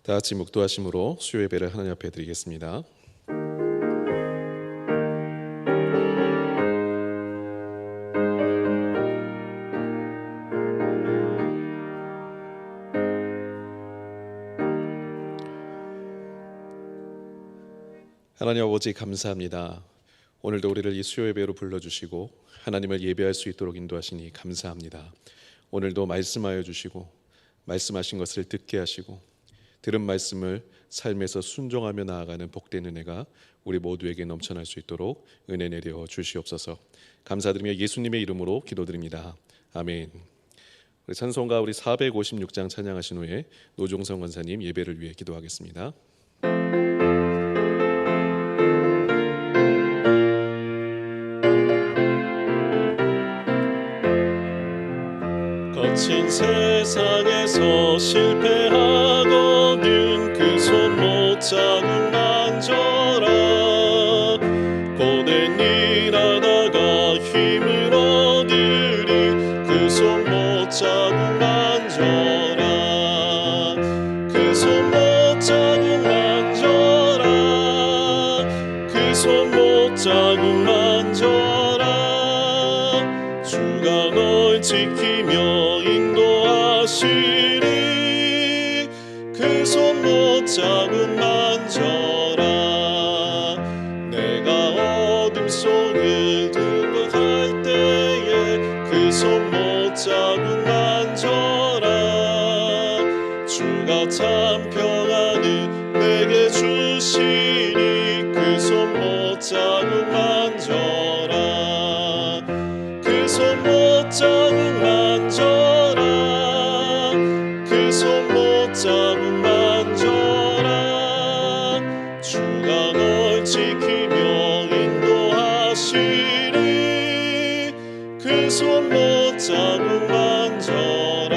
다 같이 묵도하심으로 수요 예배를 하나님 앞에 드리겠습니다. 하나님 아버지 감사합니다. 오늘도 우리를 이 수요 예배로 불러주시고 하나님을 예배할 수 있도록 인도하시니 감사합니다. 오늘도 말씀하여 주시고 말씀하신 것을 듣게 하시고 들은 말씀을 삶에서 순종하며 나아가는 복된 은혜가 우리 모두에게 넘쳐날 수 있도록 은혜 내려 주시옵소서. 감사드리며 예수님의 이름으로 기도드립니다. 아멘. 우리 찬송가 우리 456장 찬양하신 후에 노종성 권사님 예배를 위해 기도하겠습니다. 거친 세상에서 실패하거든 그 손 못 잡고 만져라. 고된 일하다가 힘을 얻으리 그 손 못 잡고 만져라. 그 손 못 잡고 만져라. 그 손 못 잡고 만져라. 주가 널 지키며 인도하시리 그 손 못 잡고 만져라. 내가 어둠 속을 등극할 때에 그 손 못 잡고 만져라. 주가 참 평안을 내게 주시니 그 손 못 잡고 만져라. 그 손 못 잡고 만져라. 그 손 못 잡고 만져라. 주가 널 지키며 인도하시리 그 손 못 잡고 만져라.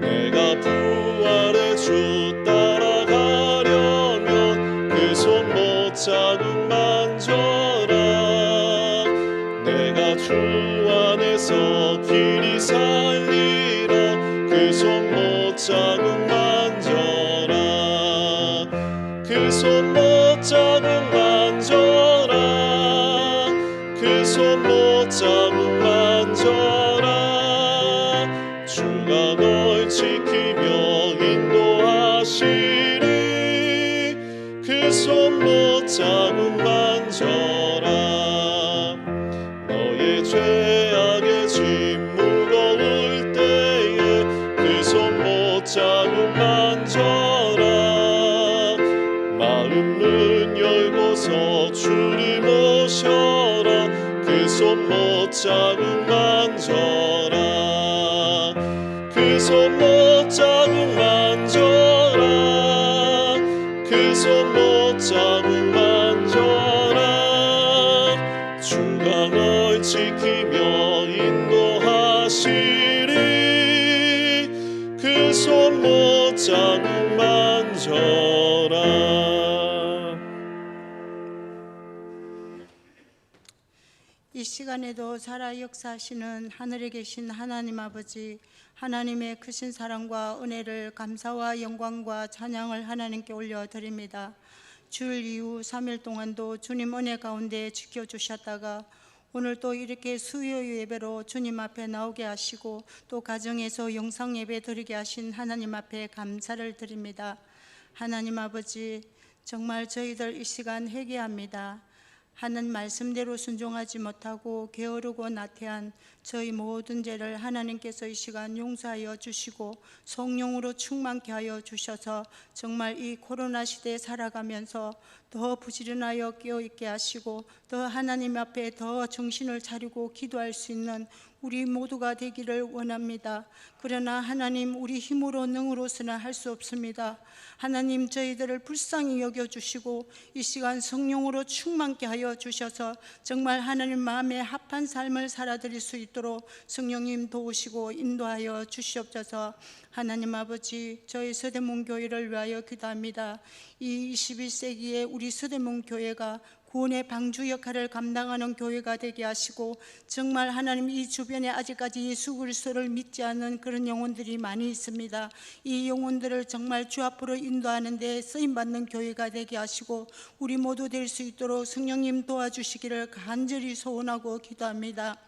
내가 부활의 주 따라가려면 그 손 못 잡고 만져라. 내가 주 안에서 길이 살리라 그 손 못 잡고 만져라. 그 손 못 잡고 만져라. 그 손 못 잡고 만져라. 주가 널 지키며 인도하시리 그 손 못 잡고 만져라. 너의 죄악의 짐 무거울 때에 그 손 못 잡고 만져라. 마음 문 열고서 주를 모셔라. 그 손 못 잡고 만져라. 그 손 못 잡고 만져라. 그 손 못 잡고 만져라. 주가 널 지키며 인도하시리 그 손 못 잡고 만져라. 이 시간에도 살아 역사하시는 하늘에 계신 하나님 아버지, 하나님의 크신 사랑과 은혜를 감사와 영광과 찬양을 하나님께 올려드립니다. 주일 이후 3일 동안도 주님 은혜 가운데 지켜주셨다가 오늘 또 이렇게 수요 예배로 주님 앞에 나오게 하시고 또 가정에서 영상 예배 드리게 하신 하나님 앞에 감사를 드립니다. 하나님 아버지, 정말 저희들 이 시간 회개합니다. 하는 말씀대로 순종하지 못하고 게으르고 나태한 저희 모든 죄를 하나님께서 이 시간 용서하여 주시고 성령으로 충만케 하여 주셔서 정말 이 코로나 시대에 살아가면서 더 부지런하여 깨어있게 하시고 더 하나님 앞에 더 정신을 차리고 기도할 수 있는 우리 모두가 되기를 원합니다. 그러나 하나님, 우리 힘으로 능으로서는 할 수 없습니다. 하나님, 저희들을 불쌍히 여겨주시고 이 시간 성령으로 충만케 하여 주셔서 정말 하나님 마음에 합한 삶을 살아드릴 수 있도록 성령님 도우시고 인도하여 주시옵소서. 하나님 아버지, 저희 서대문 교회를 위하여 기도합니다. 이 21세기에 우리 서대문 교회가 구원의 방주 역할을 감당하는 교회가 되게 하시고, 정말 하나님 이 주변에 아직까지 예수 그리스도를 믿지 않는 그런 영혼들이 많이 있습니다. 이 영혼들을 정말 주 앞으로 인도하는 데 쓰임받는 교회가 되게 하시고 우리 모두 될 수 있도록 성령님 도와주시기를 간절히 소원하고 기도합니다.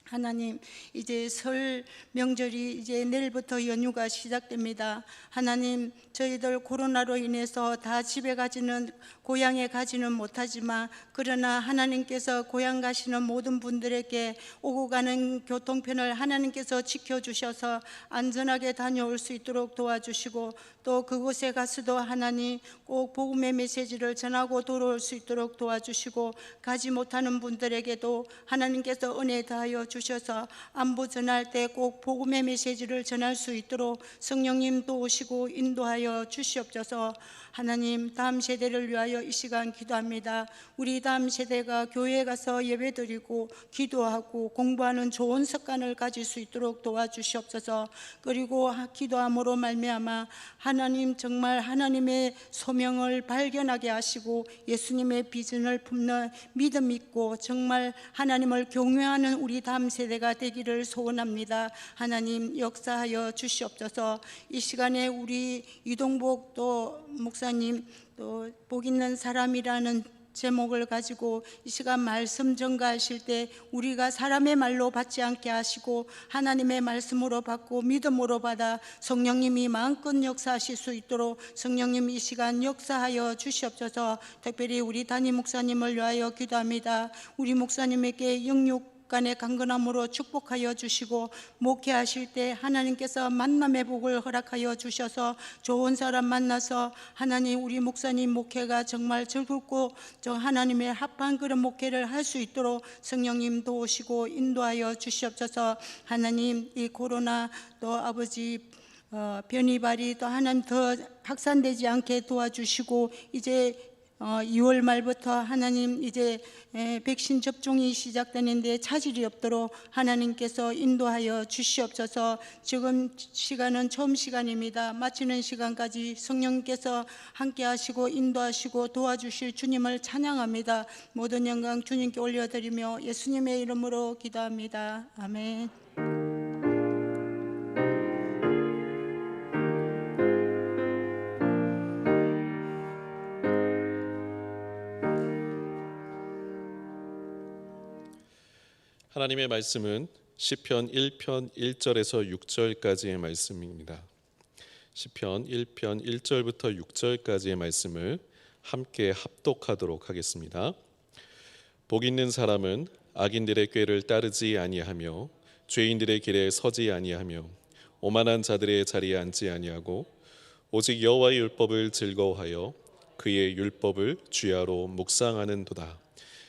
하나님, 이제 설 명절이 이제 내일부터 연휴가 시작됩니다. 하나님, 저희들 코로나로 인해서 다 집에 가지는, 고향에 가지는 못하지만, 그러나 하나님께서 고향 가시는 모든 분들에게 오고 가는 교통편을 하나님께서 지켜주셔서 안전하게 다녀올 수 있도록 도와주시고, 또 그곳에 가서도 하나님 꼭 복음의 메시지를 전하고 돌아올 수 있도록 도와주시고, 가지 못하는 분들에게도 하나님께서 은혜 다하여 주셔서 안부 전할 때 꼭 복음의 메시지를 전할 수 있도록 성령님 도우시고 인도하여 주시옵소서. 하나님, 다음 세대를 위하여 이 시간 기도합니다. 우리 다음 세대가 교회에 가서 예배드리고 기도하고 공부하는 좋은 습관을 가질 수 있도록 도와주시옵소서. 그리고 기도함으로 말미암아 하나님, 정말 하나님의 소명을 발견하게 하시고 예수님의 비전을 품는 믿음 있고 정말 하나님을 경외하는 우리 다음 세대가 되기를 소원합니다. 하나님, 역사하여 주시옵소서. 이 시간에 우리 이동복 또 목사님, 또 복 있는 사람이라는 제목을 가지고 이 시간 말씀 전가하실 때 우리가 사람의 말로 받지 않게 하시고 하나님의 말씀으로 받고 믿음으로 받아 성령님이 마음껏 역사하실 수 있도록 성령님 이 시간 역사하여 주시옵소서. 특별히 우리 담임 목사님을 위하여 기도합니다. 우리 목사님에게 영육 간의 강건함으로 축복하여 주시고, 목회하실 때 하나님께서 만남의 복을 허락하여 주셔서 좋은 사람 만나서 하나님, 우리 목사님 목회가 정말 즐겁고 하나님의 합한 그런 목회를 할 수 있도록 성령님 도우시고 인도하여 주시옵소서. 하나님, 이 코로나 또 아버지 변이발이 또 하나님 더 확산되지 않게 도와주시고, 이제 2월 말부터 하나님 이제 백신 접종이 시작되는데 차질이 없도록 하나님께서 인도하여 주시옵소서. 지금 시간은 처음 시간입니다. 마치는 시간까지 성령께서 함께 하시고 인도하시고 도와주실 주님을 찬양합니다. 모든 영광 주님께 올려드리며 예수님의 이름으로 기도합니다. 아멘. 하나님의 말씀은 시편 1편 1절에서 6절까지의 말씀입니다. 시편 1편 1절부터 6절까지의 말씀을 함께 합독하도록 하겠습니다. 복 있는 사람은 악인들의 꾀를 따르지 아니하며 죄인들의 길에 서지 아니하며 오만한 자들의 자리에 앉지 아니하고 오직 여호와의 율법을 즐거워하여 그의 율법을 주야로 묵상하는도다.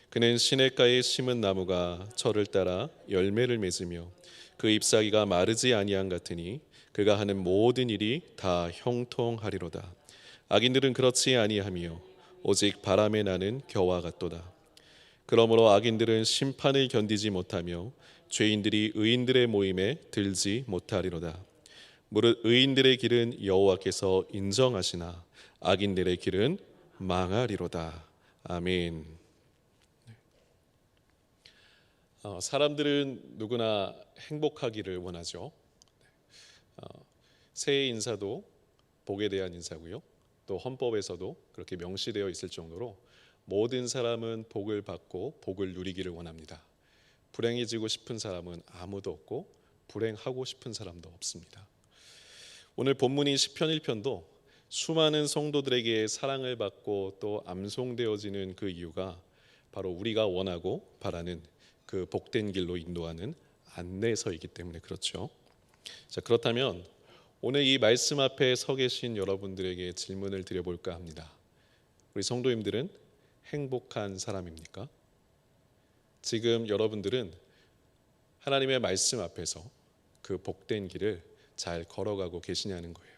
그는 시냇가에 심은 나무가 철을 따라 열매를 맺으며 그 잎사귀가 마르지 아니한 같으니 그가 하는 모든 일이 다 형통하리로다. 악인들은 그렇지 아니하며 오직 바람에 나는 겨와 같도다. 그러므로 악인들은 심판을 견디지 못하며 죄인들이 의인들의 모임에 들지 못하리로다. 무릇 의인들의 길은 여호와께서 인정하시나 악인들의 길은 망하리로다. 아멘. 사람들은 누구나 행복하기를 원하죠. 새해 인사도 복에 대한 인사고요. 또 헌법에서도 그렇게 명시되어 있을 정도로 모든 사람은 복을 받고 복을 누리기를 원합니다. 불행해지고 싶은 사람은 아무도 없고 불행하고 싶은 사람도 없습니다. 오늘 본문인 시편 1편도 수많은 성도들에게 사랑을 받고 또 암송되어지는 그 이유가 바로 우리가 원하고 바라는 그 복된 길로 인도하는 안내서이기 때문에 그렇죠. 자, 그렇다면 오늘 이 말씀 앞에 서 계신 여러분들에게 질문을 드려볼까 합니다. 우리 성도님들은 행복한 사람입니까? 지금 여러분들은 하나님의 말씀 앞에서 그 복된 길을 잘 걸어가고 계시냐는 거예요.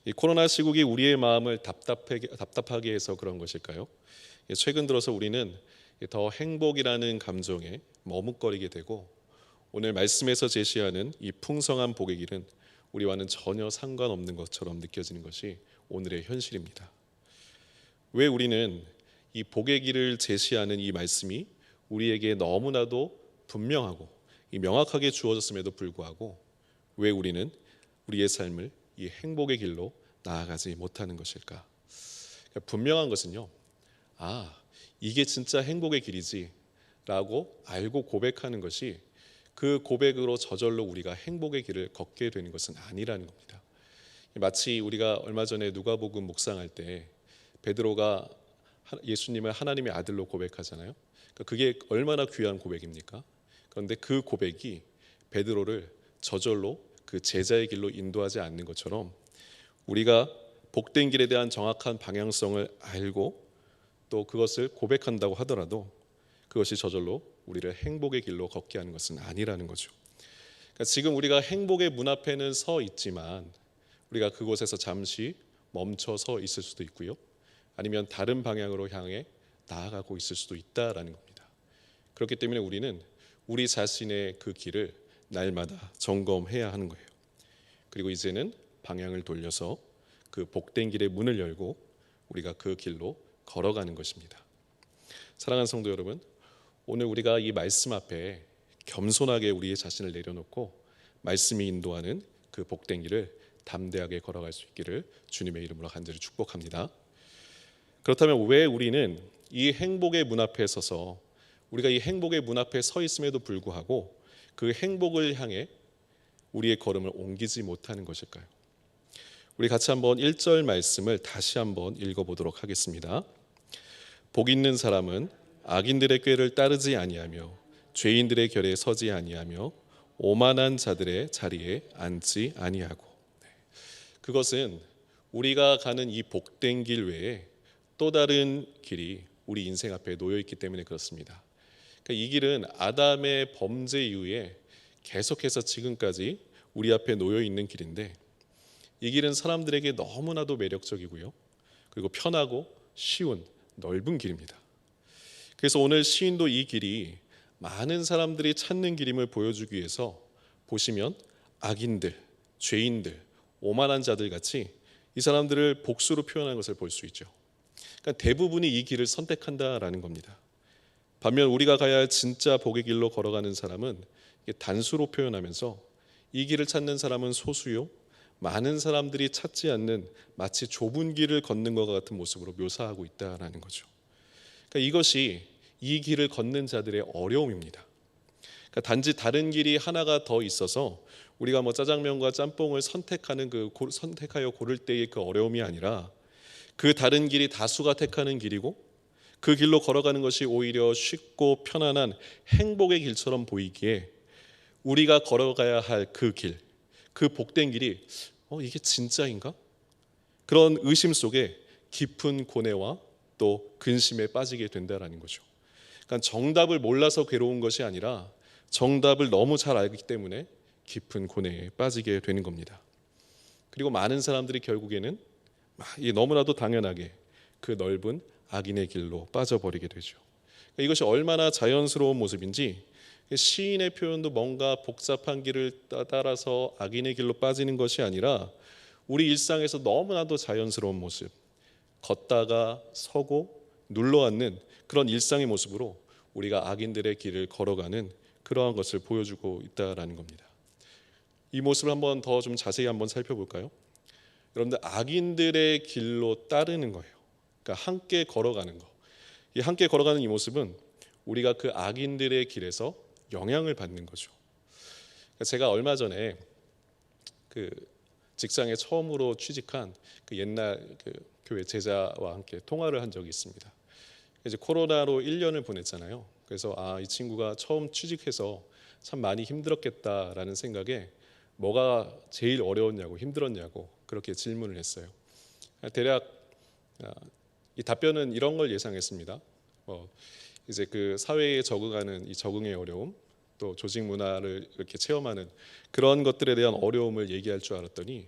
이 코로나 시국이 우리의 마음을 답답하게 해서 그런 것일까요? 최근 들어서 우리는 더 행복이라는 감정에 머뭇거리게 되고 오늘 말씀에서 제시하는 이 풍성한 복의 길은 우리와는 전혀 상관없는 것처럼 느껴지는 것이 오늘의 현실입니다. 왜 우리는 이 복의 길을 제시하는 이 말씀이 우리에게 너무나도 분명하고 이 명확하게 주어졌음에도 불구하고 왜 우리는 우리의 삶을 이 행복의 길로 나아가지 못하는 것일까? 그러니까 분명한 것은요. 아, 이게 진짜 행복의 길이지라고 알고 고백하는 것이 그 고백으로 저절로 우리가 행복의 길을 걷게 되는 것은 아니라는 겁니다. 마치 우리가 얼마 전에 누가복음 묵상할 때 베드로가 예수님을 하나님의 아들로 고백하잖아요. 그러니까 그게 얼마나 귀한 고백입니까? 그런데 그 고백이 베드로를 저절로 그 제자의 길로 인도하지 않는 것처럼 우리가 복된 길에 대한 정확한 방향성을 알고 또 그것을 고백한다고 하더라도 그것이 저절로 우리를 행복의 길로 걷게 하는 것은 아니라는 거죠. 그러니까 지금 우리가 행복의 문 앞에는 서 있지만 우리가 그곳에서 잠시 멈춰 서 있을 수도 있고요. 아니면 다른 방향으로 향해 나아가고 있을 수도 있다라는 겁니다. 그렇기 때문에 우리는 우리 자신의 그 길을 날마다 점검해야 하는 거예요. 그리고 이제는 방향을 돌려서 그 복된 길의 문을 열고 우리가 그 길로 걸어가는 것입니다. 사랑하는 성도 여러분, 오늘 우리가 이 말씀 앞에 겸손하게 우리의 자신을 내려놓고 말씀이 인도하는 그 복된 길을 담대하게 걸어갈 수 있기를 주님의 이름으로 간절히 축복합니다. 그렇다면 왜 우리는 이 행복의 문 앞에 서서 우리가 이 행복의 문 앞에 서 있음에도 불구하고 그 행복을 향해 우리의 걸음을 옮기지 못하는 것일까요? 우리 같이 한번 1절 말씀을 다시 한번 읽어보도록 하겠습니다. 복 있는 사람은 악인들의 꾀를 따르지 아니하며 죄인들의 결에 서지 아니하며 오만한 자들의 자리에 앉지 아니하고. 그것은 우리가 가는 이 복된 길 외에 또 다른 길이 우리 인생 앞에 놓여 있기 때문에 그렇습니다. 그러니까 이 길은 아담의 범죄 이후에 계속해서 지금까지 우리 앞에 놓여 있는 길인데 이 길은 사람들에게 너무나도 매력적이고요. 그리고 편하고 쉬운 넓은 길입니다. 그래서 오늘 시인도 이 길이 많은 사람들이 찾는 길임을 보여주기 위해서 보시면 악인들, 죄인들, 오만한 자들 같이 이 사람들을 복수로 표현한 것을 볼 수 있죠. 그러니까 대부분이 이 길을 선택한다라는 겁니다. 반면 우리가 가야 할 진짜 복의 길로 걸어가는 사람은 단수로 표현하면서 이 길을 찾는 사람은 소수요, 많은 사람들이 찾지 않는 마치 좁은 길을 걷는 것 같은 모습으로 묘사하고 있다라는 거죠. 그러니까 이것이 이 길을 걷는 자들의 어려움입니다. 그러니까 단지 다른 길이 하나가 더 있어서 우리가 뭐 짜장면과 짬뽕을 선택하는 선택하여 고를 때의 그 어려움이 아니라 그 다른 길이 다수가 택하는 길이고 그 길로 걸어가는 것이 오히려 쉽고 편안한 행복의 길처럼 보이기에 우리가 걸어가야 할 그 길, 그 복된 길이 이게 진짜인가? 그런 의심 속에 깊은 고뇌와 또 근심에 빠지게 된다라는 거죠. 그러니까 정답을 몰라서 괴로운 것이 아니라 정답을 너무 잘 알기 때문에 깊은 고뇌에 빠지게 되는 겁니다. 그리고 많은 사람들이 결국에는 너무나도 당연하게 그 넓은 악인의 길로 빠져버리게 되죠. 이것이 얼마나 자연스러운 모습인지 시인의 표현도 뭔가 복잡한 길을 따라서 악인의 길로 빠지는 것이 아니라 우리 일상에서 너무나도 자연스러운 모습, 걷다가 서고 눌러앉는 그런 일상의 모습으로 우리가 악인들의 길을 걸어가는 그러한 것을 보여주고 있다라는 겁니다. 이 모습을 한번 더 좀 자세히 한번 살펴볼까요? 여러분들 악인들의 길로 따르는 거예요. 그러니까 함께 걸어가는 거. 이 함께 걸어가는 이 모습은 우리가 그 악인들의 길에서 영향을 받는 거죠. 제가 얼마 전에 그 직장에 처음으로 취직한 그 옛날 그 교회 제자와 함께 통화를 한 적이 있습니다. 이제 코로나로 1년을 보냈잖아요. 그래서 이 친구가 처음 취직해서 참 많이 힘들었겠다라는 생각에 뭐가 제일 어려웠냐고 힘들었냐고 그렇게 질문을 했어요. 대략 이 답변은 이런 걸 예상했습니다. 이제 그 사회에 적응하는 이 적응의 어려움, 또 조직 문화를 이렇게 체험하는 그런 것들에 대한 어려움을 얘기할 줄 알았더니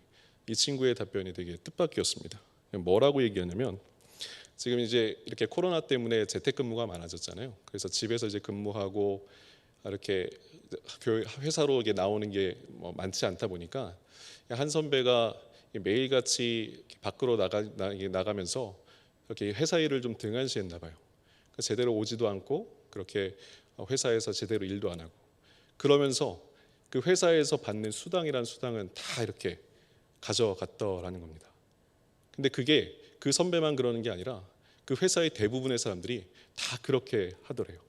이 친구의 답변이 되게 뜻밖이었습니다. 뭐라고 얘기하냐면 지금 이제 이렇게 코로나 때문에 재택근무가 많아졌잖아요. 그래서 집에서 이제 근무하고 이렇게 회사로 이게 나오는 게 많지 않다 보니까 한 선배가 매일같이 밖으로 나가면서 이렇게 회사 일을 좀 등한시했나 봐요. 그러니까 제대로 오지도 않고 그렇게 회사에서 제대로 일도 안 하고 그러면서 그 회사에서 받는 수당이라는 수당은 다 이렇게 가져갔더라는 겁니다. 근데 그게 그 선배만 그러는 게 아니라 그 회사의 대부분의 사람들이 다 그렇게 하더래요.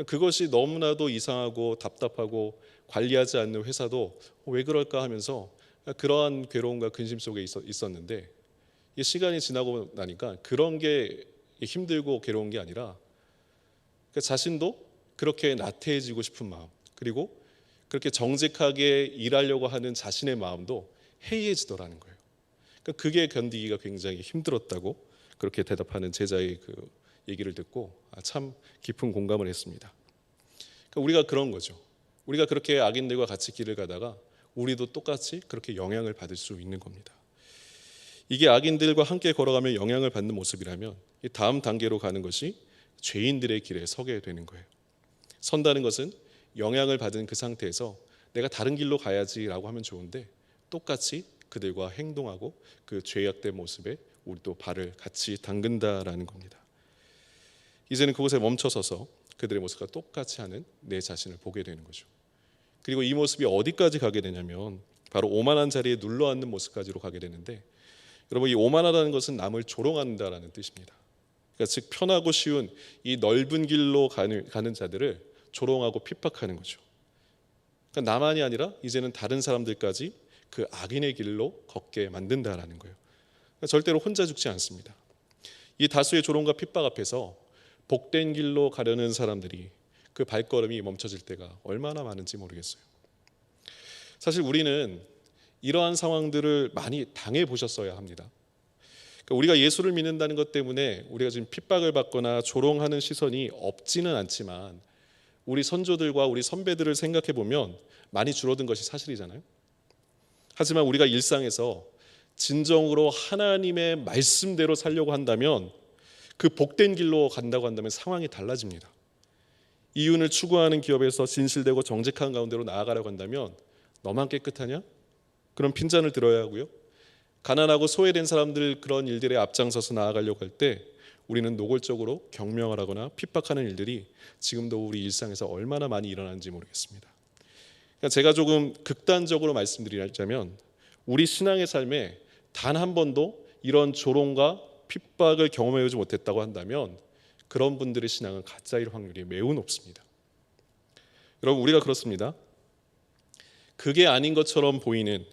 그것이 너무나도 이상하고 답답하고 관리하지 않는 회사도 왜 그럴까 하면서 그러한 괴로움과 근심 속에 있었는데 이 시간이 지나고 나니까 그런 게 힘들고 괴로운 게 아니라 자신도 그렇게 나태해지고 싶은 마음, 그리고 그렇게 정직하게 일하려고 하는 자신의 마음도 해이해지더라는 거예요. 그게 견디기가 굉장히 힘들었다고 그렇게 대답하는 제자의 그 얘기를 듣고 참 깊은 공감을 했습니다. 우리가 그런 거죠. 우리가 그렇게 악인들과 같이 길을 가다가 우리도 똑같이 그렇게 영향을 받을 수 있는 겁니다. 이게 악인들과 함께 걸어가며 영향을 받는 모습이라면 이 다음 단계로 가는 것이 죄인들의 길에 서게 되는 거예요. 선다는 것은 영향을 받은 그 상태에서 내가 다른 길로 가야지라고 하면 좋은데 똑같이 그들과 행동하고 그 죄악된 모습에 우리도 발을 같이 담근다라는 겁니다. 이제는 그곳에 멈춰서서 그들의 모습과 똑같이 하는 내 자신을 보게 되는 거죠. 그리고 이 모습이 어디까지 가게 되냐면 바로 오만한 자리에 눌러앉는 모습까지로 가게 되는데, 여러분 이 오만하다는 것은 남을 조롱한다라는 뜻입니다. 그러니까 즉 편하고 쉬운 이 넓은 길로 가는 자들을 조롱하고 핍박하는 거죠. 그러니까 나만이 아니라 이제는 다른 사람들까지 그 악인의 길로 걷게 만든다라는 거예요. 그러니까 절대로 혼자 죽지 않습니다. 이 다수의 조롱과 핍박 앞에서 복된 길로 가려는 사람들이 그 발걸음이 멈춰질 때가 얼마나 많은지 모르겠어요. 사실 우리는 이러한 상황들을 많이 당해 보셨어야 합니다. 그러니까 우리가 예수를 믿는다는 것 때문에 우리가 지금 핍박을 받거나 조롱하는 시선이 없지는 않지만 우리 선조들과 우리 선배들을 생각해 보면 많이 줄어든 것이 사실이잖아요. 하지만 우리가 일상에서 진정으로 하나님의 말씀대로 살려고 한다면, 그 복된 길로 간다고 한다면 상황이 달라집니다. 이윤을 추구하는 기업에서 진실되고 정직한 가운데로 나아가려고 한다면 너만 깨끗하냐? 그런 핀잔을 들어야 하고요. 가난하고 소외된 사람들 그런 일들에 앞장서서 나아가려고 할 때 우리는 노골적으로 경명을 하거나 핍박하는 일들이 지금도 우리 일상에서 얼마나 많이 일어나는지 모르겠습니다. 그러니까 제가 조금 극단적으로 말씀드리자면 우리 신앙의 삶에 단 한 번도 이런 조롱과 핍박을 경험해보지 못했다고 한다면 그런 분들의 신앙은 가짜일 확률이 매우 높습니다. 여러분 우리가 그렇습니다. 그게 아닌 것처럼 보이는,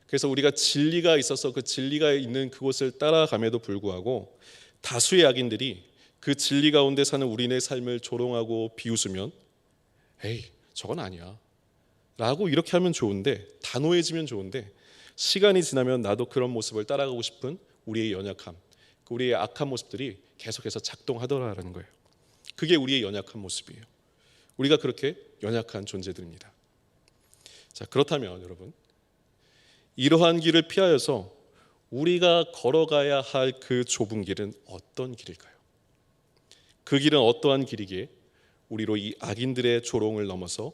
그래서 우리가 진리가 있어서 그 진리가 있는 그곳을 따라감에도 불구하고 다수의 악인들이 그 진리 가운데 사는 우리네 삶을 조롱하고 비웃으면 에이 저건 아니야 라고 이렇게 하면 좋은데, 단호해지면 좋은데 시간이 지나면 나도 그런 모습을 따라가고 싶은 우리의 연약함, 우리의 악한 모습들이 계속해서 작동하더라라는 거예요. 그게 우리의 연약한 모습이에요. 우리가 그렇게 연약한 존재들입니다. 자, 그렇다면 여러분 이러한 길을 피하여서 우리가 걸어가야 할 그 좁은 길은 어떤 길일까요? 그 길은 어떠한 길이기에 우리로 이 악인들의 조롱을 넘어서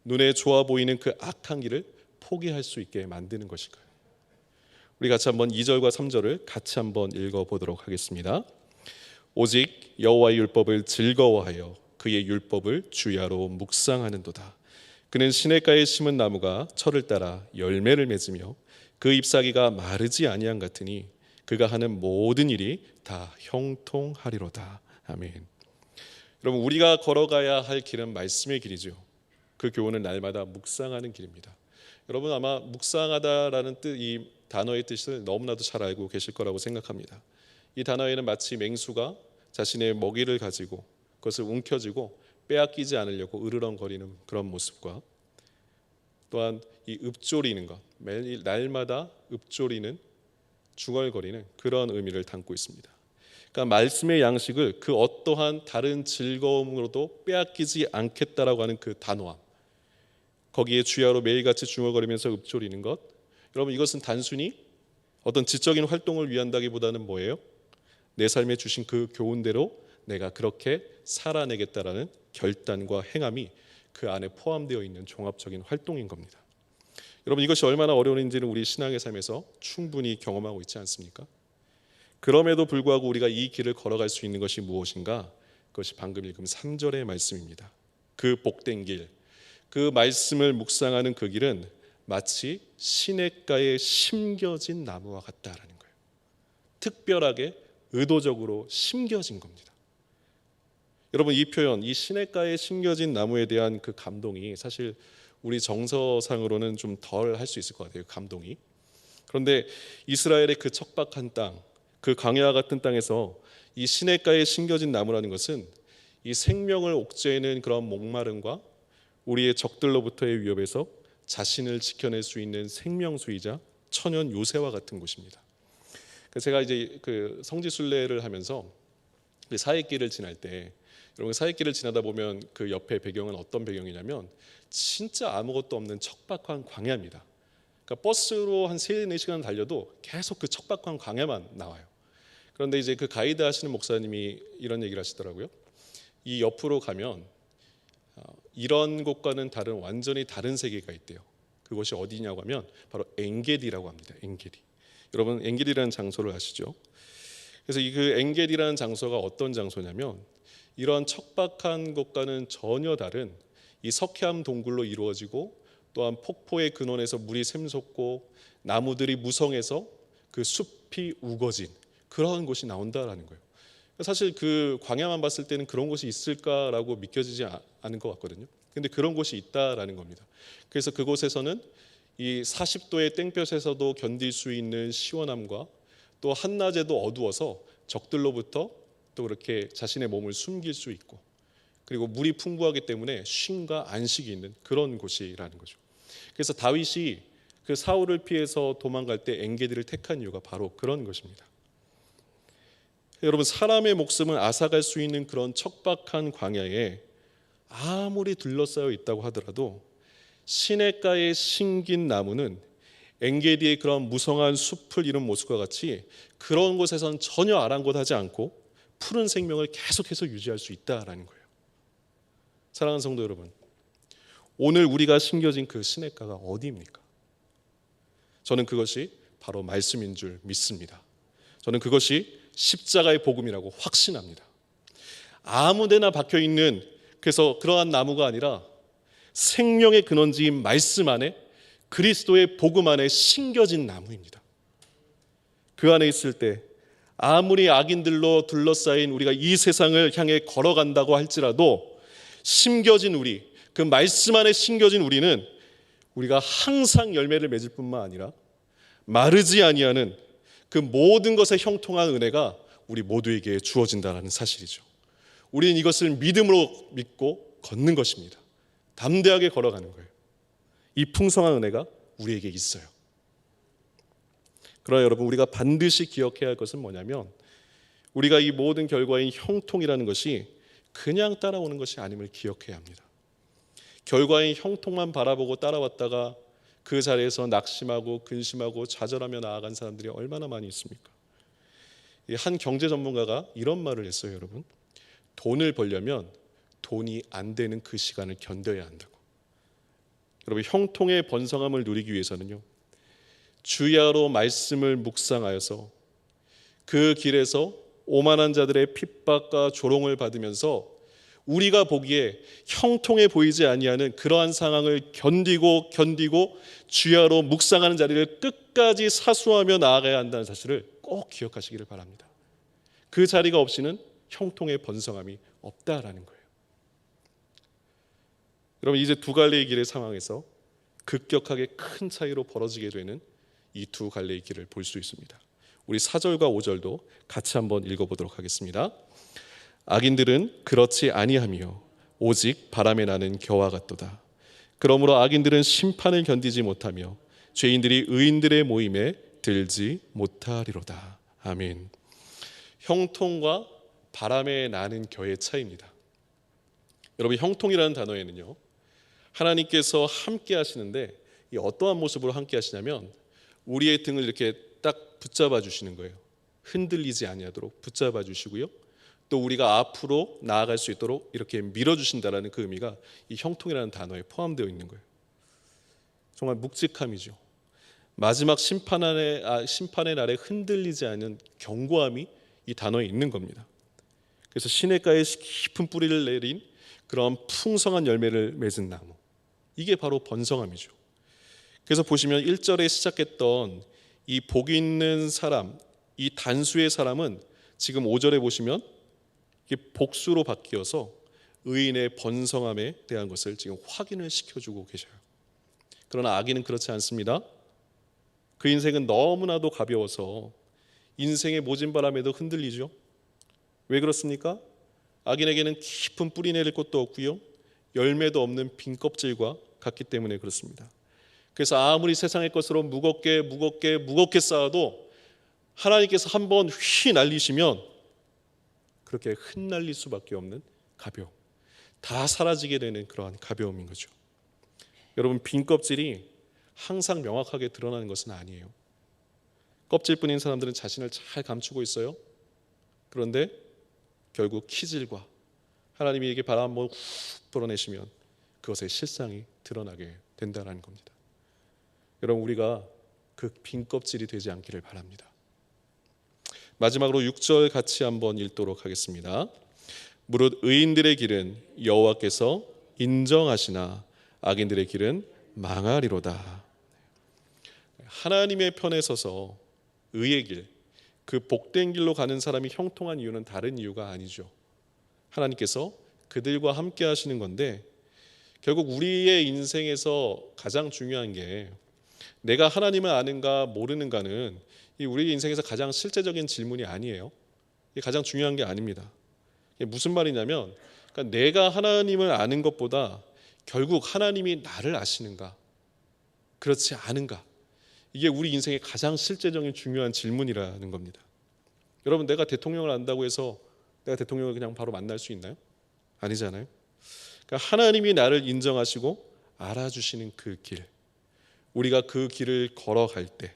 눈에 좋아 보이는 그 악한 길을 포기할 수 있게 만드는 것일까요? 우리 같이 한번 2절과 3절을 같이 한번 읽어보도록 하겠습니다. 오직 여호와의 율법을 즐거워하여 그의 율법을 주야로 묵상하는도다. 그는 시냇가에 심은 나무가 철을 따라 열매를 맺으며 그 잎사귀가 마르지 아니한 같으니 그가 하는 모든 일이 다 형통하리로다. 아멘. 여러분 우리가 걸어가야 할 길은 말씀의 길이죠. 그 교훈은 날마다 묵상하는 길입니다. 여러분 아마 묵상하다라는 뜻, 이 단어의 뜻을 너무나도 잘 알고 계실 거라고 생각합니다. 이 단어에는 마치 맹수가 자신의 먹이를 가지고 그것을 움켜쥐고 빼앗기지 않으려고 으르렁거리는 그런 모습과 또한 이 읊조리는 것, 매일 날마다 읊조리는 중얼거리는 그런 의미를 담고 있습니다. 그러니까 말씀의 양식을 그 어떠한 다른 즐거움으로도 빼앗기지 않겠다라고 하는 그 단호함, 거기에 주야로 매일같이 중얼거리면서 읊조리는 것, 여러분 이것은 단순히 어떤 지적인 활동을 위한다기보다는 뭐예요? 내 삶에 주신 그 교훈대로 내가 그렇게 살아내겠다라는 결단과 행함이 그 안에 포함되어 있는 종합적인 활동인 겁니다. 여러분 이것이 얼마나 어려운지는 우리 신앙의 삶에서 충분히 경험하고 있지 않습니까? 그럼에도 불구하고 우리가 이 길을 걸어갈 수 있는 것이 무엇인가? 그것이 방금 읽은 3절의 말씀입니다. 그 복된 길, 그 말씀을 묵상하는 그 길은 마치 시냇가에 심겨진 나무와 같다라는 거예요. 특별하게 의도적으로 심겨진 겁니다. 여러분, 이 표현, 이 시냇가에 심겨진 나무에 대한 그 감동이 사실 우리 정서상으로는 좀 덜 할 수 있을 것 같아요. 감동이. 그런데 이스라엘의 그 척박한 땅, 그 광야 같은 땅에서 이 시냇가에 심겨진 나무라는 것은 이 생명을 옥죄는 그런 목마름과 우리의 적들로부터의 위협에서 자신을 지켜낼 수 있는 생명수이자 천연 요새와 같은 곳입니다. 제가 이제 그 성지순례를 하면서 그 사익길을 지날 때, 여러분 사익길을 지나다 보면 그 옆에 배경은 어떤 배경이냐면 진짜 아무것도 없는 척박한 광야입니다. 그러니까 버스로 한 3-4시간 달려도 계속 그 척박한 광야만 나와요. 그런데 이제 그 가이드 하시는 목사님이 이런 얘기를 하시더라고요. 이 옆으로 가면 이런 곳과는 다른 완전히 다른 세계가 있대요. 그곳이 어디냐고 하면 바로 엥게디라고 합니다. 엥게디. 여러분 엥게디라는 장소를 아시죠? 그래서 이 그 엥게디라는 장소가 어떤 장소냐면 이런 척박한 곳과는 전혀 다른 이 석회암 동굴로 이루어지고 또한 폭포의 근원에서 물이 샘솟고 나무들이 무성해서 그 숲이 우거진 그러한 곳이 나온다라는 거예요. 사실 그 광야만 봤을 때는 그런 곳이 있을까라고 믿겨지지 않은 것 같거든요. 근데 그런 곳이 있다라는 겁니다. 그래서 그곳에서는 이 40도의 땡볕에서도 견딜 수 있는 시원함과 또 한낮에도 어두워서 적들로부터 또 그렇게 자신의 몸을 숨길 수 있고, 그리고 물이 풍부하기 때문에 쉼과 안식이 있는 그런 곳이라는 거죠. 그래서 다윗이 그 사울을 피해서 도망갈 때 엥게디를 택한 이유가 바로 그런 것입니다. 여러분, 사람의 목숨을 앗아갈 수 있는 그런 척박한 광야에 아무리 둘러싸여 있다고 하더라도 시냇가에 심긴 나무는 엥게디의 그런 무성한 숲을 이룬 모습과 같이 그런 곳에선 전혀 아랑곳하지 않고 푸른 생명을 계속해서 유지할 수 있다라는 거예요. 사랑하는 성도 여러분, 오늘 우리가 심겨진 그 시냇가가 어디입니까? 저는 그것이 바로 말씀인 줄 믿습니다. 저는 그것이 십자가의 복음이라고 확신합니다. 아무데나 박혀있는 그래서 그러한 나무가 아니라 생명의 근원지인 말씀 안에, 그리스도의 복음 안에 심겨진 나무입니다. 그 안에 있을 때 아무리 악인들로 둘러싸인 우리가 이 세상을 향해 걸어간다고 할지라도 심겨진 우리, 그 말씀 안에 심겨진 우리는 우리가 항상 열매를 맺을 뿐만 아니라 마르지 아니하는 그 모든 것에 형통한 은혜가 우리 모두에게 주어진다는 사실이죠. 우리는 이것을 믿음으로 믿고 걷는 것입니다. 담대하게 걸어가는 거예요. 이 풍성한 은혜가 우리에게 있어요. 그러나 여러분, 우리가 반드시 기억해야 할 것은 뭐냐면 우리가 이 모든 결과인 형통이라는 것이 그냥 따라오는 것이 아님을 기억해야 합니다. 결과인 형통만 바라보고 따라왔다가 그 자리에서 낙심하고 근심하고 좌절하며 나아간 사람들이 얼마나 많이 있습니까? 한 경제 전문가가 이런 말을 했어요, 여러분. 돈을 벌려면 돈이 안 되는 그 시간을 견뎌야 한다고. 여러분, 형통의 번성함을 누리기 위해서는요, 주야로 말씀을 묵상하여서 그 길에서 오만한 자들의 핍박과 조롱을 받으면서 우리가 보기에 형통해 보이지 아니하는 그러한 상황을 견디고 주야로 묵상하는 자리를 끝까지 사수하며 나아가야 한다는 사실을 꼭 기억하시기를 바랍니다. 그 자리가 없이는 형통의 번성함이 없다라는 거예요. 여러분, 이제 두 갈래의 길의 상황에서 급격하게 큰 차이로 벌어지게 되는 이 두 갈래의 길을 볼 수 있습니다. 우리 4절과 5절도 같이 한번 읽어보도록 하겠습니다. 악인들은 그렇지 아니하며 오직 바람에 나는 겨와 같도다. 그러므로 악인들은 심판을 견디지 못하며 죄인들이 의인들의 모임에 들지 못하리로다. 아멘. 형통과 바람에 나는 겨의 차이입니다. 여러분, 형통이라는 단어에는요, 하나님께서 함께 하시는데 이 어떠한 모습으로 함께 하시냐면 우리의 등을 이렇게 딱 붙잡아 주시는 거예요. 흔들리지 아니하도록 붙잡아 주시고요, 또 우리가 앞으로 나아갈 수 있도록 이렇게 밀어주신다라는 그 의미가 이 형통이라는 단어에 포함되어 있는 거예요. 정말 묵직함이죠. 마지막 심판의 날에 흔들리지 않는 견고함이 이 단어에 있는 겁니다. 그래서 시냇가에 깊은 뿌리를 내린 그런 풍성한 열매를 맺은 나무, 이게 바로 번성함이죠. 그래서 보시면 1절에 시작했던 이 복 있는 사람, 이 단수의 사람은 지금 5절에 보시면 이게 복수로 바뀌어서 의인의 번성함에 대한 것을 지금 확인을 시켜주고 계셔요. 그러나 악인은 그렇지 않습니다. 그 인생은 너무나도 가벼워서 인생의 모진 바람에도 흔들리죠. 왜 그렇습니까? 악인에게는 깊은 뿌리 내릴 곳도 없고요, 열매도 없는 빈 껍질과 같기 때문에 그렇습니다. 그래서 아무리 세상의 것으로 무겁게 쌓아도 하나님께서 한번 휘 날리시면 그렇게 흩날릴 수밖에 없는 가벼움, 다 사라지게 되는 그러한 가벼움인 거죠. 여러분, 빈 껍질이 항상 명확하게 드러나는 것은 아니에요. 껍질뿐인 사람들은 자신을 잘 감추고 있어요. 그런데 결국 키질과 하나님이 이게 바람 한번 훅 불어내시면 그것의 실상이 드러나게 된다는 겁니다. 여러분, 우리가 그 빈 껍질이 되지 않기를 바랍니다. 마지막으로 6절 같이 한번 읽도록 하겠습니다. 무릇 의인들의 길은 여호와께서 인정하시나 악인들의 길은 망하리로다. 하나님의 편에 서서 의의 길, 그 복된 길로 가는 사람이 형통한 이유는 다른 이유가 아니죠. 하나님께서 그들과 함께 하시는 건데, 결국 우리의 인생에서 가장 중요한 게 내가 하나님을 아는가 모르는가는 우리 인생에서 가장 실제적인 질문이 아니에요. 이게 가장 중요한 게 아닙니다. 이게 무슨 말이냐면, 그러니까 내가 하나님을 아는 것보다 결국 하나님이 나를 아시는가, 그렇지 않은가, 이게 우리 인생의 가장 실제적인 중요한 질문이라는 겁니다. 여러분, 내가 대통령을 안다고 해서 내가 대통령을 그냥 바로 만날 수 있나요? 아니잖아요. 그러니까 하나님이 나를 인정하시고 알아주시는 그 길, 우리가 그 길을 걸어갈 때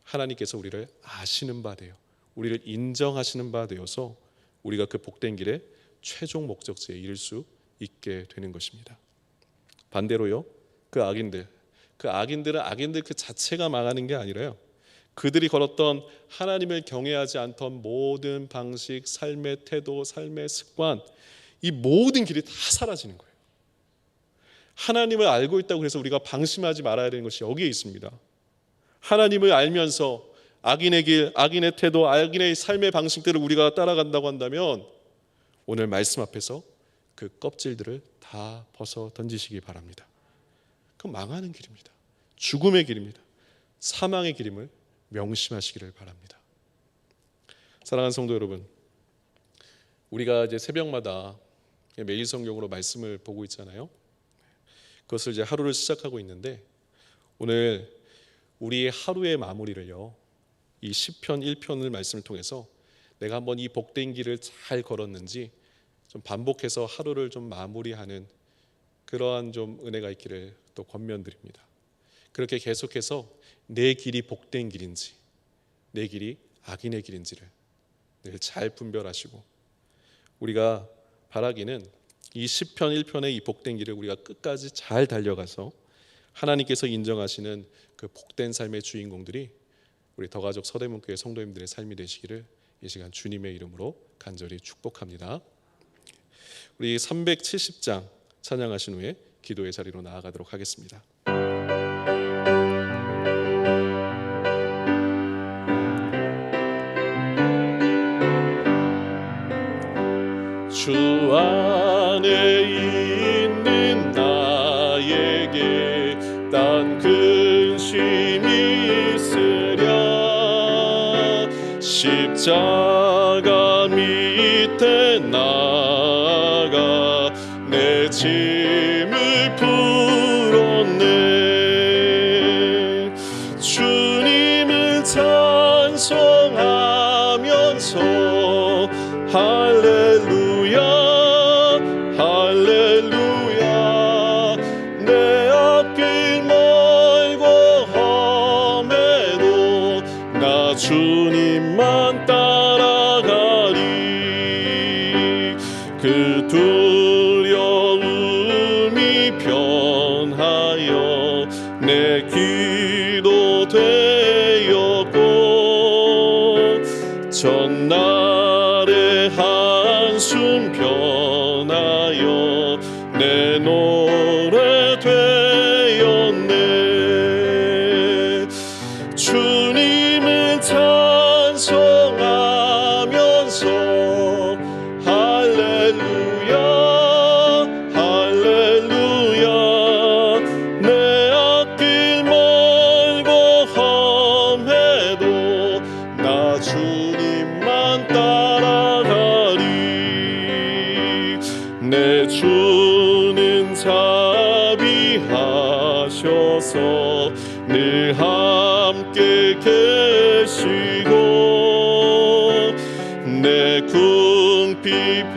하나님께서 우리를 아시는 바 되어, 우리를 인정하시는 바 되어서 우리가 그 복된 길의 최종 목적지에 이를 수 있게 되는 것입니다. 반대로요, 그 악인들은 악인들 그 자체가 망하는 게 아니라요, 그들이 걸었던 하나님을 경외하지 않던 모든 방식, 삶의 태도, 삶의 습관, 이 모든 길이 다 사라지는 거예요. 하나님을 알고 있다고 해서 우리가 방심하지 말아야 되는 것이 여기에 있습니다. 하나님을 알면서 악인의 길, 악인의 태도, 악인의 삶의 방식들을 우리가 따라간다고 한다면 오늘 말씀 앞에서 그 껍질들을 다 벗어 던지시기 바랍니다. 그건 망하는 길입니다. 죽음의 길입니다. 사망의 길임을 명심하시기를 바랍니다. 사랑하는 성도 여러분, 우리가 이제 새벽마다 매일 성경으로 말씀을 보고 있잖아요. 그것을 이제 하루를 시작하고 있는데, 오늘 우리의 하루의 마무리를요, 이 시편 1편을 말씀을 통해서 내가 한번 이 복된 길을 잘 걸었는지 좀 반복해서 하루를 좀 마무리하는 그러한 좀 은혜가 있기를 또 권면드립니다. 그렇게 계속해서 내 길이 복된 길인지 내 길이 악인의 길인지를 늘 잘 분별하시고, 우리가 바라기는 이 시편 1편의 이 복된 길을 우리가 끝까지 잘 달려가서 하나님께서 인정하시는 그 복된 삶의 주인공들이 우리 더가족 서대문교회 성도님들의 삶이 되시기를 이 시간 주님의 이름으로 간절히 축복합니다. 우리 370장 찬양하신 후에 기도의 자리로 나아가도록 하겠습니다. 주 안에 있는 나에게 딴 근심이 있으랴. 십자가 밑에 나가 내 짐을 풀었네. 주님을 찬송하면서 할렐루야 할렐루야. 내 앞길 멀고 험해도 나 주님만 따라가리. 그 두려움이 변하여 내 기도 되었고 전날의 한숨 변하여 내 노래 되었네. 주님을 찬송하면서 할렐루야 할렐루야 내 앞길 멀고 험해도 나 주님만 따라가리. 내 주는 자비하셔서 늘 함께 계시고 내 궁핍함을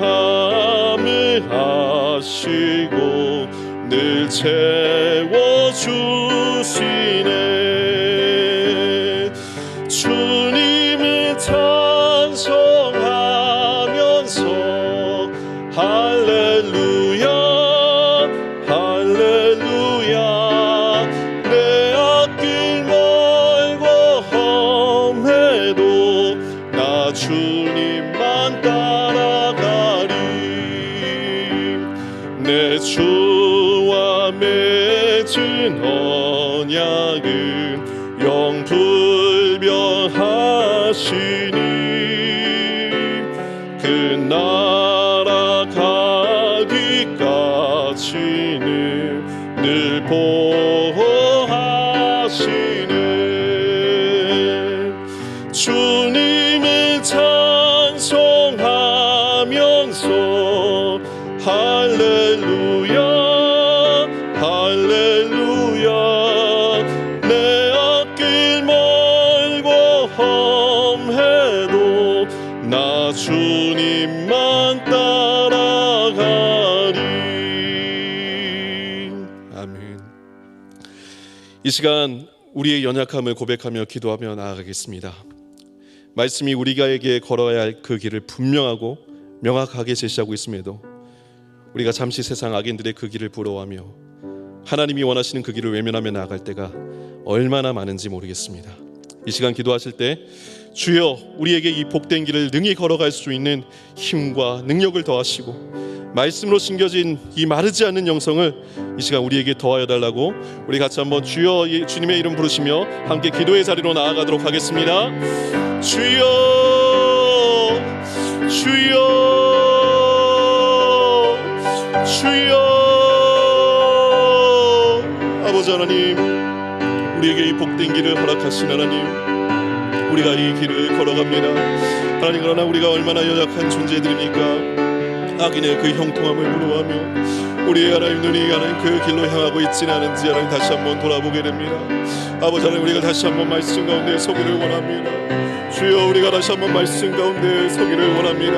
아시고 늘 채워주시네. 주님을 찬송하면서 할렐루야 할렐루야 내 앞길 멀고 험해도 나 주님만 따라가리. 내 주와 맺은 언약은 영불변하시니 그 나라 가기까지는 늘 보호하시네. 주님을 찬송하면서 할렐루야 할렐루야 내 앞길 멀고 험해도 나 주님만 따라가리. 아멘. 이 시간 우리의 연약함을 고백하며 기도하며 나아가겠습니다. 말씀이 우리가에게 걸어야 할 그 길을 분명하고 명확하게 제시하고 있음에도 우리가 잠시 세상 악인들의 그 길을 부러워하며 하나님이 원하시는 그 길을 외면하며 나아갈 때가 얼마나 많은지 모르겠습니다. 이 시간 기도하실 때 주여 우리에게 이 복된 길을 능히 걸어갈 수 있는 힘과 능력을 더하시고 말씀으로 심겨진 이 마르지 않는 영성을 이 시간 우리에게 더하여 달라고 우리 같이 한번 주여 주님의 이름 부르시며 함께 기도의 자리로 나아가도록 하겠습니다. 주여 주여 주여. 아버지 하나님 우리에게 이 복된 길을 허락하신 하나님 우리가 이 길을 걸어갑니다. 하나님 그러나 우리가 얼마나 연약한 존재들입니까? 악인의 그 형통함을 부러워하며 우리의 하나님 눈이 하나님 그 길로 향하고 있지는 않은지 하나님 다시 한번 돌아보게 됩니다. 아버지 하나님 우리가 다시 한번 말씀 가운데 서기를 원합니다. 주여 우리가 다시 한번 말씀 가운데 서기를 원합니다.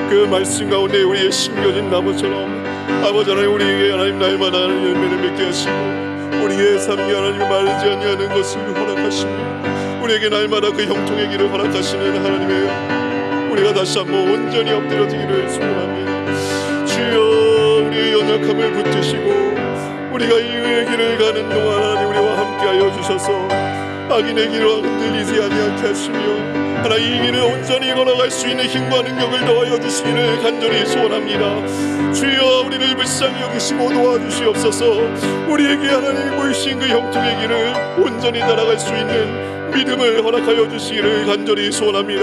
그 말씀 가운데 우리의 심겨진 나무처럼 아버지 하나님 우리에게 하나님 날마다 열매를 맺게 하시고 우리의 삶이 하나님 마르지 아니하는 것을 허락하시며 우리에게 날마다 그 형통의 길을 허락하시는 하나님의 우리가 다시 한번 온전히 엎드려지기를 소원합니다. 주여 우리의 연약함을 붙드시고 우리가 이 의의 길을 가는 동안 하나님 우리와 함께하여 주셔서 악인의 길과 흔들리지 아니하게 하시며 하나님 이 길을 온전히 걸어갈 수 있는 힘과 능력을 더하여 주시기를 간절히 소원합니다. 주여 우리를 불쌍히 여기시고 도와주시옵소서. 우리에게 하나님이 보이신 그 형통의 길을 온전히 따라갈 수 있는 믿음을 허락하여 주시기를 간절히 소원합니다.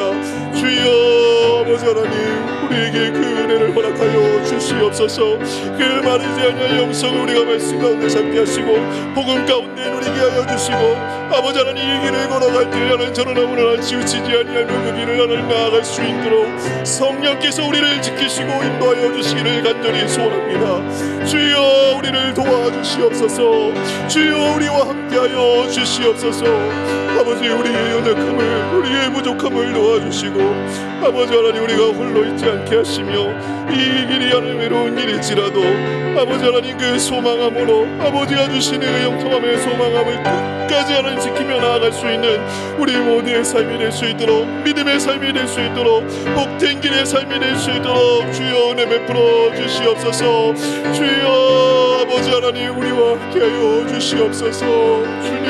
주여 아버지 하나님 우리에게 그 은혜를 허락하여 주시옵소서. 그 마르지 아니할 영성을 우리가 말씀 가운데 잡게 하시고 복음 가운데 누리게 하여 주시고 아버지 하나님 이 길을 걸어갈 때 하나님 저런 아무나 치우치지 아니하며 그 길을 하나님 나아갈 수 있도록 성령께서 우리를 지키시고 인도하여 주시기를 간절히 소원합니다. 주여 우리를 도와주시옵소서. 주여 우리와 함께하여 주시옵소서. 아버지 우리의 연약함을 우리의 부족함을 도와주시고 아버지 하나님 우리가 홀로 있지 않게 하시며 이 길이 하나님 외로운 길일지라도 아버지 하나님 그 소망함으로 아버지가 주시는 그 영통함의 소망함을 끝까지 하나님 지키며 나아갈 수 있는 우리 모두의 삶이 될 수 있도록 믿음의 삶이 될 수 있도록 복된 길의 삶이 될 수 있도록 주여 은혜 베풀어 주시옵소서. 주여 아버지 하나님 우리와 함께하여 주시옵소서. 주님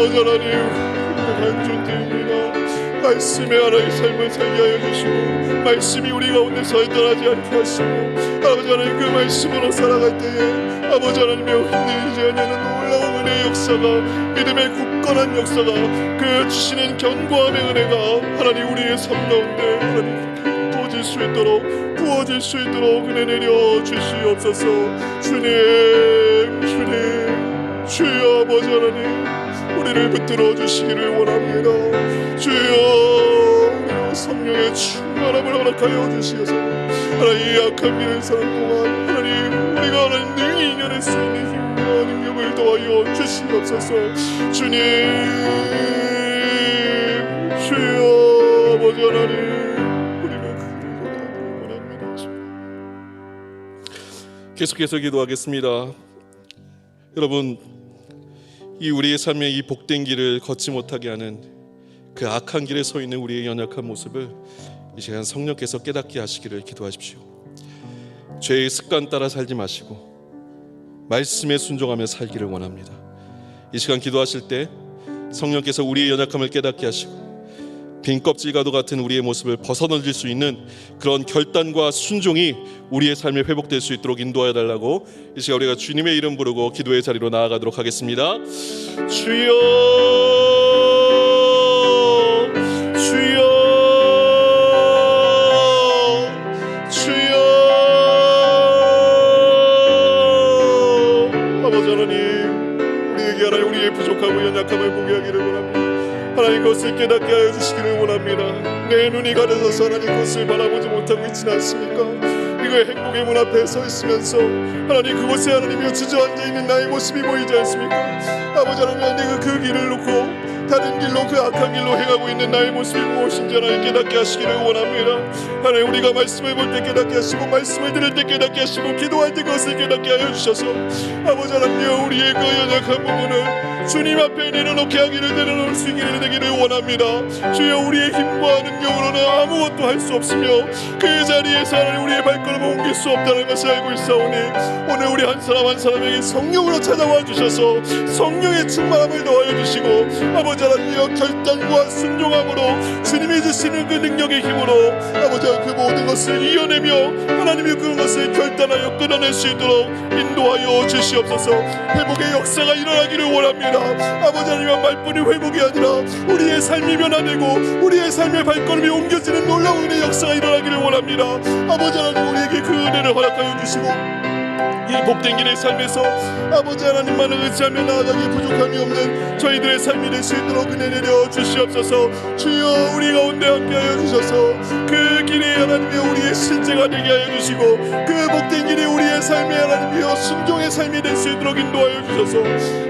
아버지 하나님, 한 존재입니다. 말씀의 하나의 삶을 살게 하여 주시고 말씀이 우리 가운데서 떠나지 않게 하시고 아버지 하나님 그 말씀으로 살아갈 때에 아버지 하나님의 흔들리지 않는 놀라운 은혜의 역사가 믿음의 굳건한 역사가 그 주시는 견고함의 은혜가 하나님 우리의 삶 가운데 하나님 부어질 수 있도록 은혜 내려 주시옵소서. 주님 주여 아버지 하나님 우리를 붙들어 주시기를 원합니다. 주여 성령의 충만함을 허락하여 주시어서 하나님 약한 길을 사는 동안 하나님 우리가 하나님 능히 이겨낼 수 있는 힘과 능력을 더하여 주시옵소서. 주님 주여 아버지 하나님 우리가 그를 원합니다. 계속해서 기도하겠습니다. 여러분, 이 우리의 삶의 이 복된 길을 걷지 못하게 하는 그 악한 길에 서 있는 우리의 연약한 모습을 이 시간 성령께서 깨닫게 하시기를 기도하십시오. 죄의 습관 따라 살지 마시고 말씀에 순종하며 살기를 원합니다. 이 시간 기도하실 때 성령께서 우리의 연약함을 깨닫게 하시고 빈 껍질과도 같은 우리의 모습을 벗어던질 수 있는 그런 결단과 순종이 우리의 삶에 회복될 수 있도록 인도하여 달라고 이 시간 우리가 주님의 이름 부르고 기도의 자리로 나아가도록 하겠습니다. 주여 주여 주여 아버지 하나님 우리에게 하나님 우리의 부족하고 연약함을 보게 하기를 원합니다. 하나님 그것을 깨닫게 하여 주시기를 원합니다. 내 눈이 가려져서 하나님 그것을 바라보지 못하고 있지는 않습니까? 이거의 행복의 문 앞에 서 있으면서 하나님 그곳에 하나님이 주저앉아 있는 나의 모습이 보이지 않습니까? 아버지 하나님 내가 그 길을 놓고 다른 길로 그 악한 길로 행하고 있는 나의 모습이 무엇인지 하나님 깨닫게 하시기를 원합니다. 하나님 우리가 말씀을 볼 때 깨닫게 하시고 말씀을 들을 때 깨닫게 하시고 기도할 때 그것을 깨닫게 하여 주셔서 아버지 하나님 우리의 그 연약한 부분을 주님 앞에 내려놓게 하기를 내려놓을 수 있기를 되기를 원합니다. 주여 우리의 힘과 능력으로는 아무것도 할 수 없으며 그 자리에서 하나님 우리의 발걸음을 옮길 수 없다는 것을 알고 있사오니 오늘 우리 한 사람 한 사람에게 성령으로 찾아와 주셔서 성령의 충만함을 더하여 주시고 아버지 하나님 결단과 순종함으로 주님이 주시는 그 능력의 힘으로 아버지 그 모든 것을 이겨내며 하나님이 그것을 결단하여 끊어낼 수 있도록 인도하여 주시옵소서. 회복의 역사가 일어나기를 원합니다. 아버지 하나님의 말뿐이 회복이 아니라 우리의 삶이 변화되고 우리의 삶의 발걸음이 옮겨지는 놀라운 은혜의 역사가 일어나기를 원합니다. 아버지 하나님 우리에게 그 은혜를 허락하여 주시고 이 복된 길의 삶에서 아버지 하나님만을 의지하며 나아가기 부족함이 없는 저희들의 삶이 될 수 있도록 은혜 내려 주시옵소서. 주여 우리 가운데 함께하여 주셔서 그 길이 하나님이 우리의 실제가 되게 하여 주시고 그 복된 길이 우리의 삶의 하나님이여 순종의 삶이 될 수 있도록 인도하여 주셔서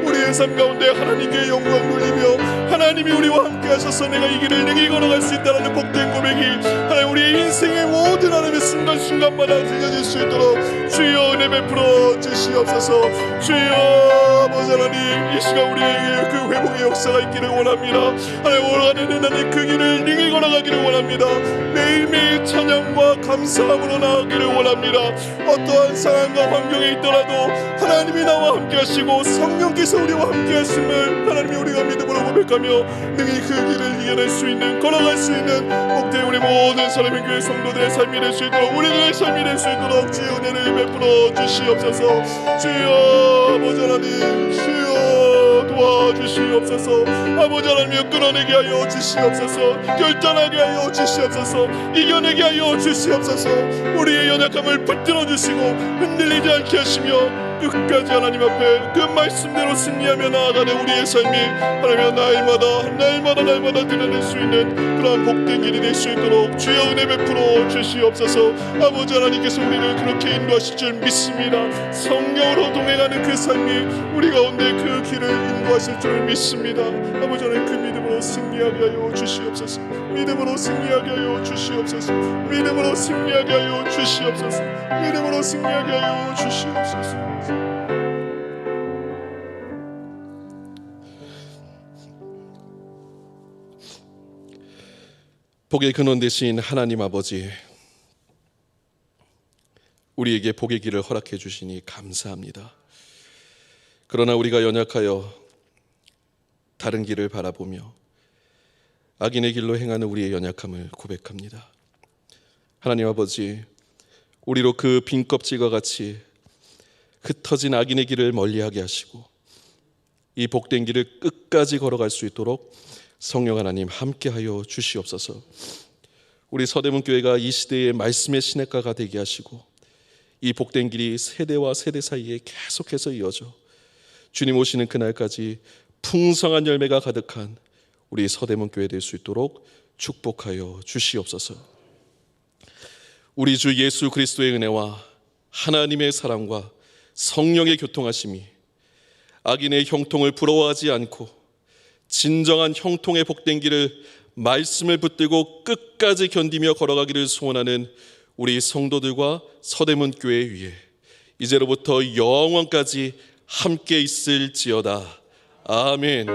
우리의 삶 가운데 하나님께 영광 돌리며 하나님이 우리와 함께 하셔서 내가 이 길을 능히 걸어갈 수 있다는 복된 고백이 하나님 우리의 인생의 모든 하나님의 순간순간마다 들려질 수 있도록 주여 은혜 베풀어 주시옵소서. 주여 아버지 하나님 이 시간 우리에게 그 회복의 역사가 있기를 원합니다. 하나님 오라는 하나님 그 길을 능히 걸어가기를 원합니다. 매일매일 찬양과 감사함으로 나아가기를 원합니다. 어떠한 상황과 환경에 있더라도 하나님이 나와 함께 하시고 성령께서 우리와 함께 하심을 하나님이 우리가 믿음으로 고백하며 능히 그 길을 이겨낼 수 있는 걸어갈 수 있는 복된 우리 모든 사람의 교회 성도들의 삶이 될 수 있도록 우리들의 삶이 될 수 있도록 주의 은혜를 베풀어 주시옵소서. 주여 아버지 하나님 주여 도와주시옵소서. 아버지 하나님 끊어내게 하여 주시옵소서. 결단하게 하여 주시옵소서. 이겨내게 하여 주시옵소서. 우리의 연약함을 붙들어 주시고 흔들리지 않게 하시며 끝까지 하나님 앞에 그 말씀대로 승리하며 나아가는 우리의 삶이 하나님 날마다 드러낼 수 있는 그러한 복된 길이 될 수 있도록 주여 은혜 베풀어 주시옵소서. 아버지 하나님께서 우리를 그렇게 인도하실 줄 믿습니다. 성령으로 동행하는 그 삶이 우리 가운데 그 길을 인도하실 줄 믿습니다. 아버지 하나님 그 믿음으로 승리하게 하여 주시옵소서. 믿음으로 승리하게 하여 주시옵소서. 믿음으로 승리하게 하여 주시옵소서. 믿음으로 승리하게 하여 주시옵소서. 복의 근원 되신 하나님 아버지, 우리에게 복의 길을 허락해 주시니 감사합니다. 그러나 우리가 연약하여 다른 길을 바라보며 악인의 길로 행하는 우리의 연약함을 고백합니다. 하나님 아버지, 우리로 그 빈 껍질과 같이 흩어진 악인의 길을 멀리하게 하시고 이 복된 길을 끝까지 걸어갈 수 있도록 성령 하나님 함께하여 주시옵소서. 우리 서대문교회가 이 시대의 말씀의 시냇가가 되게 하시고 이 복된 길이 세대와 세대 사이에 계속해서 이어져 주님 오시는 그날까지 풍성한 열매가 가득한 우리 서대문교회 될 수 있도록 축복하여 주시옵소서. 우리 주 예수 그리스도의 은혜와 하나님의 사랑과 성령의 교통하심이 악인의 형통을 부러워하지 않고 진정한 형통의 복된 길을 말씀을 붙들고 끝까지 견디며 걸어가기를 소원하는 우리 성도들과 서대문교회 위에 이제로부터 영원까지 함께 있을지어다. 아멘.